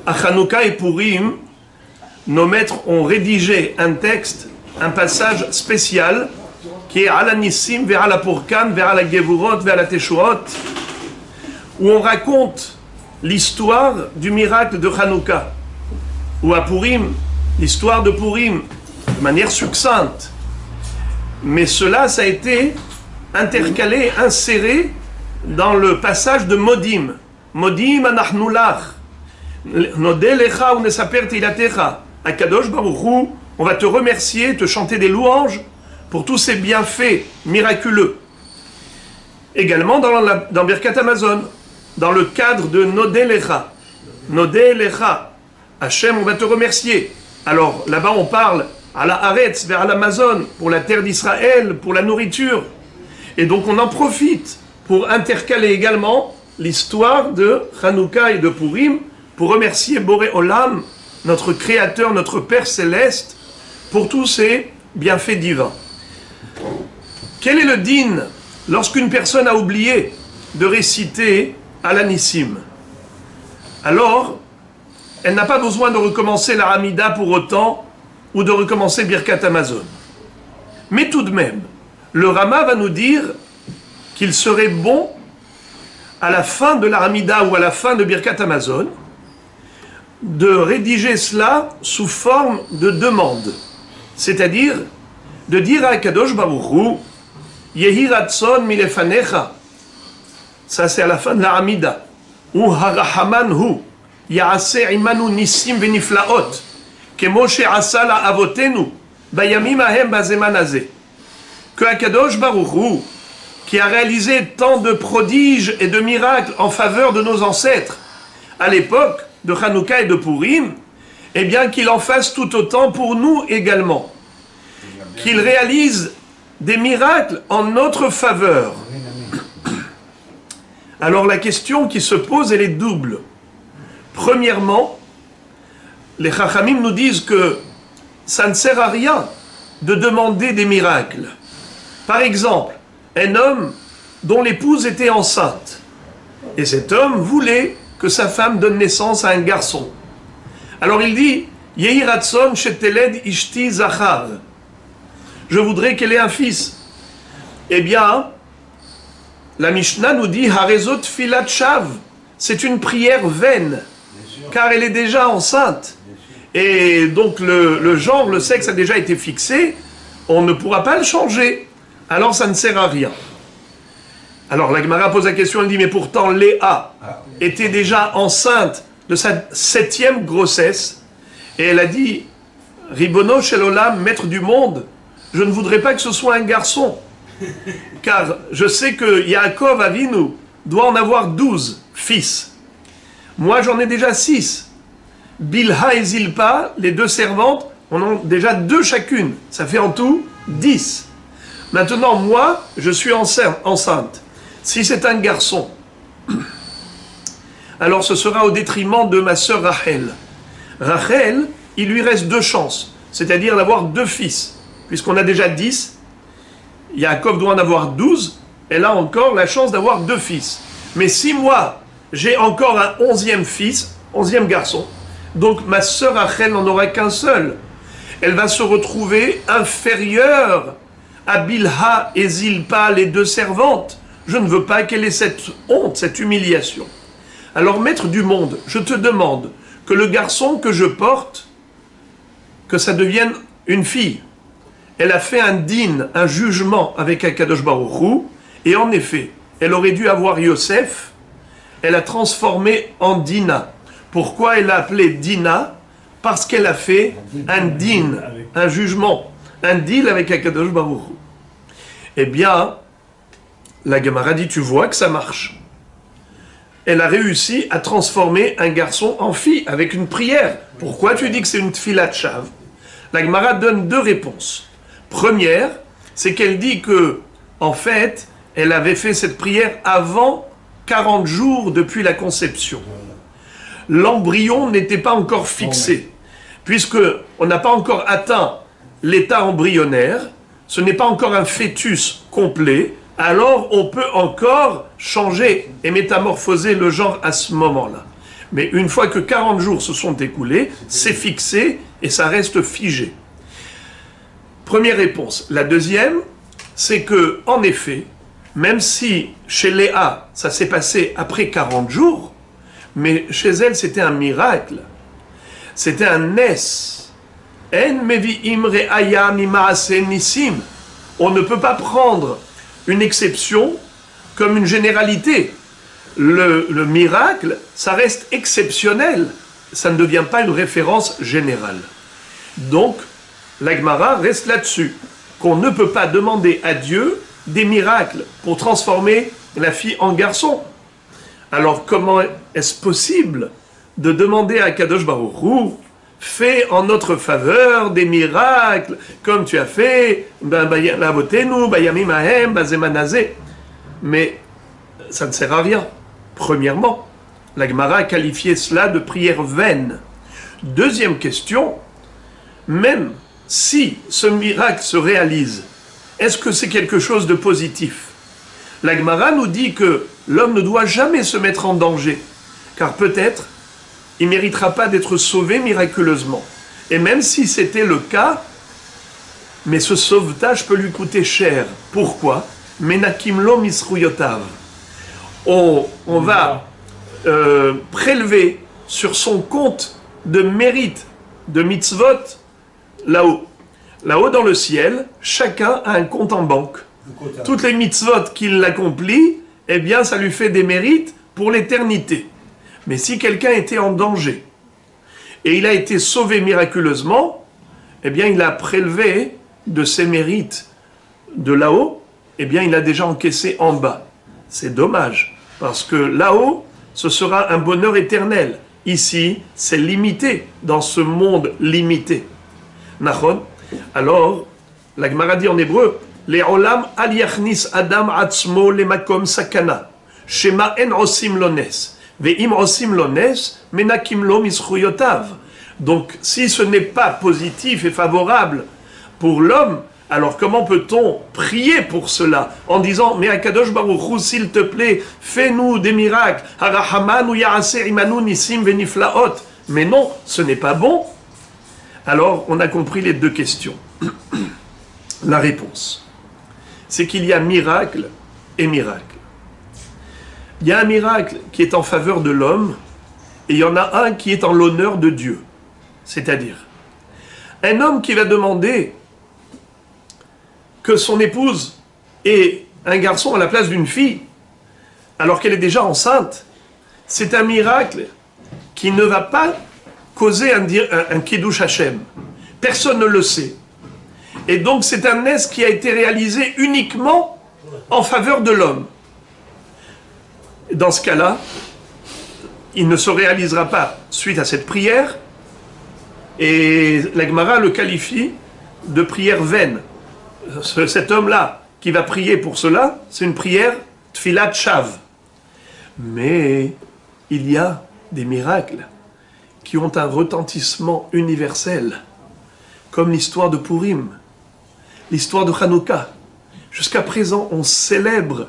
À Hanouka et Purim, nos maîtres ont rédigé un texte, un passage spécial qui est Ala Nissim, Vera la Purkan, Vera la Gevurot, Vera la Teshuot, où on raconte l'histoire du miracle de Hanouka, ou à Purim, l'histoire de Purim, de manière succincte. Mais cela, ça a été intercalé, inséré dans le passage de Modim. Modim anachnu lach, nodeh lecha unesaper teilatecha. Akadosh Baruch Hu, on va te remercier, te chanter des louanges pour tous ces bienfaits miraculeux. Également dans Birkat Hamazon, dans le cadre de Nodeh lecha. Nodeh lecha. Hachem, on va te remercier. Alors là-bas, on parle à la Haaretz, vers l'Amazon, pour la terre d'Israël, pour la nourriture. Et donc on en profite pour intercaler également l'histoire de Hanouka et de Purim, pour remercier Boré Olam, notre Créateur, notre Père Céleste, pour tous ces bienfaits divins. Quel est le din lorsqu'une personne a oublié de réciter Ala Nissim? Alors, elle n'a pas besoin de recommencer la Hamida pour autant, ou de recommencer Birkat Hamazon. Mais tout de même, le Rama va nous dire qu'il serait bon, à la fin de la Hamida ou à la fin de Birkat Hamazon, de rédiger cela sous forme de demande. C'est-à-dire, de dire à Kadosh Baruch Hu, Yehi Ratson milefanecha. Ça c'est à la fin de la Hamida. Ou Harahaman Hu, Yaase imanu nissim veniflaot. Que Akadosh Baruch Hu, qui a réalisé tant de prodiges et de miracles en faveur de nos ancêtres à l'époque de Hanouka et de Purim, eh bien qu'il en fasse tout autant pour nous également. Qu'il réalise des miracles en notre faveur. Alors la question qui se pose, elle est double. Premièrement, les Chachamim nous disent que ça ne sert à rien de demander des miracles. Par exemple, un homme dont l'épouse était enceinte. Et cet homme voulait que sa femme donne naissance à un garçon. Alors il dit, Yehi Ratson sheteled ishti zachar. Je voudrais qu'elle ait un fils. Eh bien, la Mishnah nous dit, Harezot filat shav. C'est une prière vaine, car elle est déjà enceinte. Et donc le genre, le sexe a déjà été fixé, on ne pourra pas le changer. Alors ça ne sert à rien. Alors la Gemara pose la question, elle dit, mais pourtant Léa était déjà enceinte de sa 7e grossesse, et elle a dit, Ribono shel olam, maître du monde, je ne voudrais pas que ce soit un garçon, car je sais que Yaakov Avinu doit en avoir 12 fils. Moi j'en ai déjà 6. Bilha et Zilpa, les 2 servantes, en ont déjà 2 chacune. Ça fait en tout 10. Maintenant, moi, je suis enceinte. Si c'est un garçon, alors ce sera au détriment de ma sœur Rachel. Rachel, il lui reste 2 chances, c'est-à-dire d'avoir 2 fils. Puisqu'on a déjà 10, Yaakov doit en avoir 12, elle a encore la chance d'avoir 2 fils. Mais si moi, j'ai encore un 11e fils, 11e garçon, donc ma sœur Rachel n'en aura qu'un seul. Elle va se retrouver inférieure à Bilha et Zilpa, les 2 servantes. Je ne veux pas qu'elle ait cette honte, cette humiliation. Alors, maître du monde, je te demande que le garçon que je porte, que ça devienne une fille. Elle a fait un din, un jugement avec Akadosh Baruch Hu, et en effet, elle aurait dû avoir Yosef, elle a transformé en Dina. Pourquoi elle l'a appelé Dina? Parce qu'elle a fait un din, un jugement, un deal avec Akadosh Baruch Hu. Eh bien, la Gemara dit, tu vois que ça marche. Elle a réussi à transformer un garçon en fille avec une prière. Pourquoi tu dis que c'est une tfilat shav? La Gemara donne 2 réponses. Première, c'est qu'elle dit que, en fait, elle avait fait cette prière avant 40 jours depuis la conception. L'embryon n'était pas encore fixé, puisque on n'a pas encore atteint l'état embryonnaire, ce n'est pas encore un fœtus complet, alors on peut encore changer et métamorphoser le genre à ce moment-là. Mais une fois que 40 jours se sont écoulés, c'est fixé et ça reste figé. Première réponse. La deuxième, c'est que, en effet, même si chez Léa, ça s'est passé après 40 jours, mais chez elle, c'était un miracle. C'était un nes. En mevi'im re'aya mima'ase nisim. On ne peut pas prendre une exception comme une généralité. Le miracle, ça reste exceptionnel. Ça ne devient pas une référence générale. Donc, la Gemara reste là-dessus, qu'on ne peut pas demander à Dieu des miracles pour transformer la fille en garçon. Alors, comment est-ce possible de demander à Kadosh Baruch Hu, fais en notre faveur des miracles, comme tu as fait, mais ça ne sert à rien. Premièrement, la Gemara a qualifié cela de prière vaine. Deuxième question, même si ce miracle se réalise, est-ce que c'est quelque chose de positif? La Gemara nous dit que l'homme ne doit jamais se mettre en danger, car peut-être il ne méritera pas d'être sauvé miraculeusement. Et même si c'était le cas, mais ce sauvetage peut lui coûter cher. Pourquoi? Menakim lo misruyotav. On va prélever sur son compte de mérite, de mitzvot, là-haut. Là-haut dans le ciel, chacun a un compte en banque. Toutes les mitzvot qu'il accomplit, eh bien ça lui fait des mérites pour l'éternité. Mais si quelqu'un était en danger, et il a été sauvé miraculeusement, eh bien il a prélevé de ses mérites de là-haut, eh bien il a déjà encaissé en bas. C'est dommage, parce que là-haut, ce sera un bonheur éternel. Ici, c'est limité, dans ce monde limité. Nachon. Alors, la Gemara dit en hébreu, Le'olam al yachnis adam atzmo lemakom sakana, shema en osim lones, ve'im osim lones, menakim lo mischuyotav. Donc, si ce n'est pas positif et favorable pour l'homme, alors comment peut-on prier pour cela en disant, mais Akadosh Baruch Hu, s'il te plaît, fais-nous des miracles, harahamanu ya'ase imanu nisim veniflaot. Mais non, ce n'est pas bon. Alors, on a compris les deux questions. La réponse, c'est qu'il y a miracle et miracle. Il y a un miracle qui est en faveur de l'homme, et il y en a un qui est en l'honneur de Dieu. C'est-à-dire, un homme qui va demander que son épouse ait un garçon à la place d'une fille, alors qu'elle est déjà enceinte, c'est un miracle qui ne va pas causer un Kiddush Hashem. Personne ne le sait. Et donc c'est un nes qui a été réalisé uniquement en faveur de l'homme. Dans ce cas-là, il ne se réalisera pas suite à cette prière, et la Gemara le qualifie de prière vaine. Cet homme-là qui va prier pour cela, c'est une prière tfilat shav. Mais il y a des miracles qui ont un retentissement universel, comme l'histoire de Purim, l'histoire de Hanouka. Jusqu'à présent, on célèbre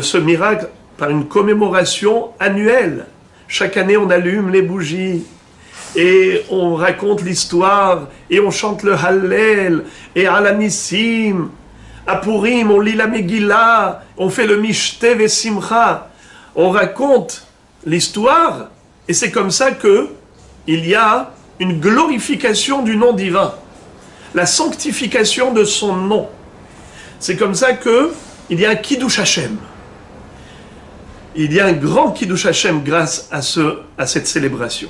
ce miracle par une commémoration annuelle. Chaque année, on allume les bougies et on raconte l'histoire et on chante le Hallel et Alanissim. À Purim, on lit la Megillah, on fait le Mishtev et Simcha. On raconte l'histoire et c'est comme ça que il y a une glorification du nom divin, la sanctification de son nom. C'est comme ça que il y a un Kiddush Hashem. Il y a un grand Kiddush Hashem grâce à cette célébration.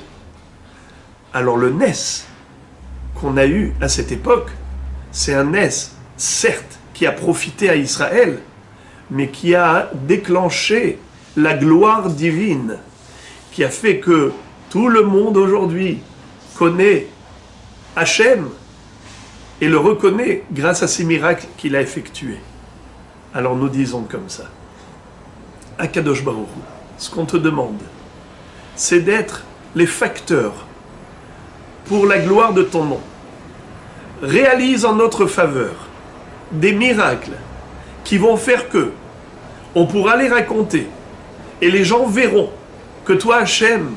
Alors le Nes qu'on a eu à cette époque, c'est un Nes, certes, qui a profité à Israël, mais qui a déclenché la gloire divine, qui a fait que tout le monde aujourd'hui connaît Hachem et le reconnaît grâce à ces miracles qu'il a effectués. Alors nous disons comme ça, Akadosh Baruch Hu, ce qu'on te demande, c'est d'être les facteurs pour la gloire de ton nom. Réalise en notre faveur des miracles qui vont faire que on pourra les raconter et les gens verront que toi, Hachem,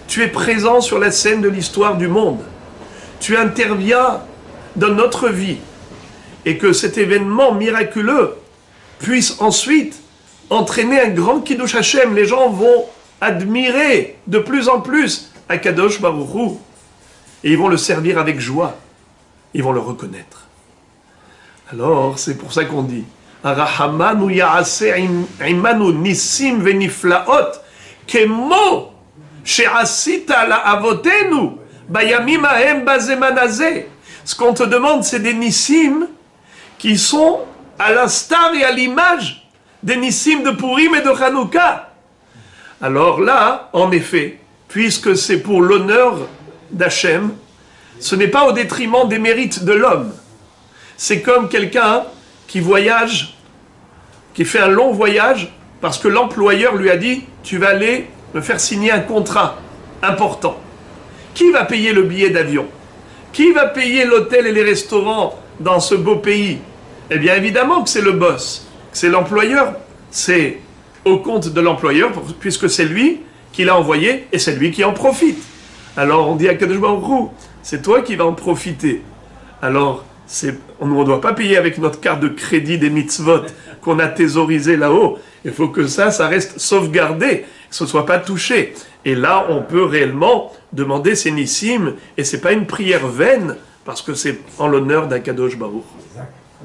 tu es présent sur la scène de l'histoire du monde. Tu interviens dans notre vie et que cet événement miraculeux puisse ensuite entraîner un grand Kiddush Hashem. Les gens vont admirer de plus en plus Akadosh Baruch Hu et ils vont le servir avec joie. Ils vont le reconnaître. Alors, c'est pour ça qu'on dit Arahamanu ya'ase imanu nisim veniflaot kemo she'asita la avotenu bayamim ahem bazeman hazeh. Ce qu'on te demande, c'est des nissim qui sont à l'instar et à l'image des nissim de Purim et de Hanouka. Alors là, en effet, puisque c'est pour l'honneur d'Hachem, ce n'est pas au détriment des mérites de l'homme. C'est comme quelqu'un qui voyage, qui fait un long voyage, parce que l'employeur lui a dit « Tu vas aller me faire signer un contrat important. » Qui va payer le billet d'avion? Qui va payer l'hôtel et les restaurants dans ce beau pays? Eh bien évidemment que c'est le boss, c'est l'employeur. C'est au compte de l'employeur, puisque c'est lui qui l'a envoyé et c'est lui qui en profite. Alors on dit à Kadosh Baruch Hu, c'est toi qui vas en profiter. Alors on ne doit pas payer avec notre carte de crédit des mitzvot qu'on a thésaurisé là-haut. Il faut que ça reste sauvegardé, que ce ne soit pas touché. Et là, on peut réellement demander ces nissim, et ce n'est pas une prière vaine, parce que c'est en l'honneur d'Akadosh Baruch.